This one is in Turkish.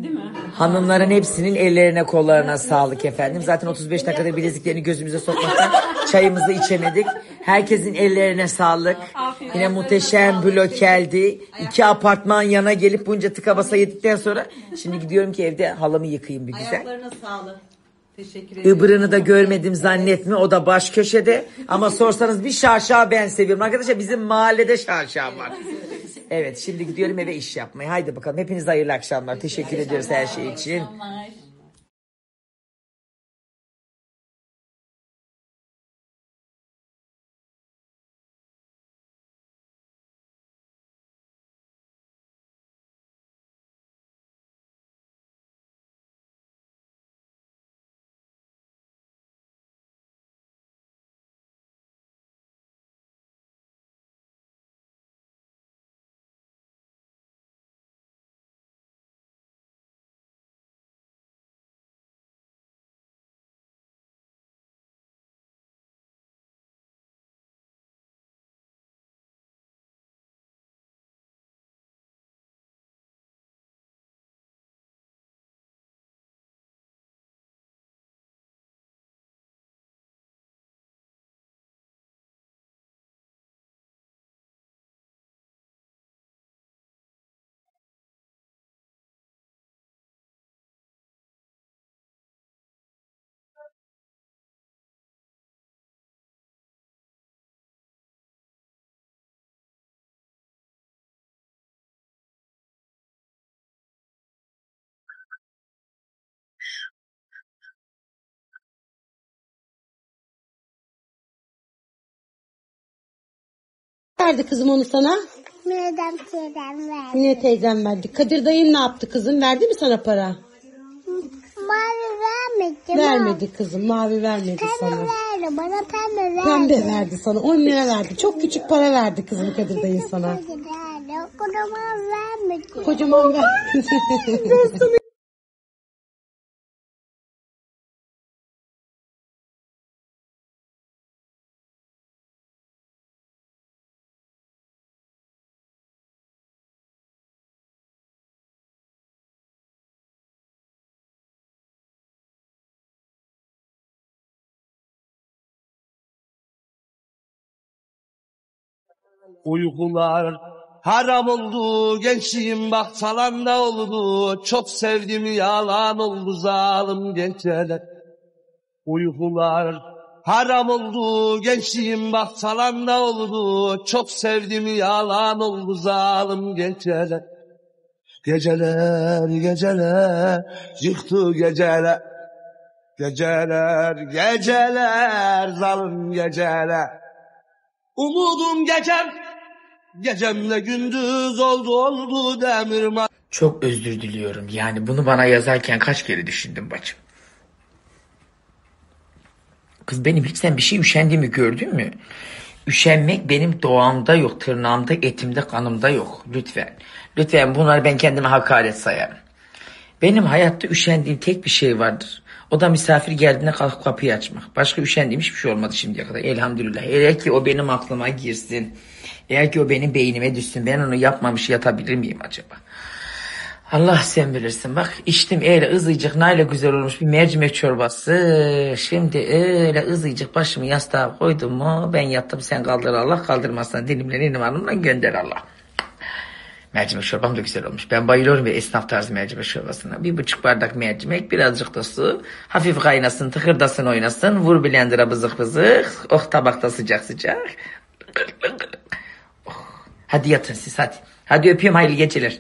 Değil mi? Hanımların hepsinin ellerine kollarına sağlık efendim. Zaten 35 dakikada bileziklerini gözümüze sokmaktan çayımızı içemedik. Herkesin ellerine sağlık. Yine muhteşem blok geldi. 2 apartman yana gelip bunca tıka basa yedikten sonra şimdi gidiyorum ki evde halımı yıkayayım bir güzel. Ayaklarına sağlık. Teşekkür ederim. Ibrını da görmedim zannetme, o da baş köşede. Ama sorsanız bir şaşa ben seviyorum. Arkadaşlar bizim mahallede şaşa var. Evet, şimdi gidiyorum eve iş yapmaya. Haydi bakalım, hepinize hayırlı akşamlar. Teşekkür ediyoruz her şey için. Verdi kızım onu sana? Mine teyzem verdi. Mine teyzem verdi. Kadir dayın ne yaptı kızım? Verdi mi sana para? Mavi vermedi. Vermedi kızım. Mavi vermedi Pembe sana. verdi. Bana pembe verdi. Pembe verdi sana. 10 lira verdi. Çok küçük para verdi kızım Kadir dayın sana. Verdi. Kocaman vermedi. Kocaman verdi. Uykular haram oldu, gençliğim bak salanda oldu. Çok sevdim yalan oldu zalim geceler. Uykular haram oldu, gençliğim bak salanda oldu. Çok sevdim yalan oldu zalim geceler. Geceler geceler yıktı geceler. Geceler geceler zalim geceler. Umudum gecemle gündüz oldu demir. Çok özür diliyorum. Yani bunu bana yazarken kaç kere düşündüm bacım. Kız benim hiç sen bir şey üşendiğimi gördün mü? Üşenmek benim doğamda yok, tırnağımda, etimde, kanımda yok. Lütfen. Lütfen bunları ben kendime hakaret sayarım. Benim hayatta üşendiğim tek bir şey vardır. O da misafir geldiğinde kalkıp kapıyı açmak. Başka üşendiğim hiçbir şey olmadı şimdiye kadar. Elhamdülillah. Eğer ki o benim aklıma girsin. Eğer ki o benim beynime düşsün. Ben onu yapmamış yatabilir miyim acaba? Allah sen bilirsin. Bak içtim öyle ızıcık nayle güzel olmuş bir mercimek çorbası. Şimdi öyle ızıcık başımı yastığa koydum mu ben yattım, sen kaldır Allah, kaldırmazsan dilimle inim hanımla gönder Allah. Mercimek çorbam da güzel olmuş. Ben bayılıyorum ya esnaf tarzı mercimek çorbasına. 1,5 bardak mercimek, birazcık da su. Hafif kaynasın, tıkırdasın, oynasın. Vur blender'a bızık bızık. Oh, tabakta sıcak sıcak. Oh. Hadi yatın siz hadi. Hadi öpüyorum, hayırlı geceler.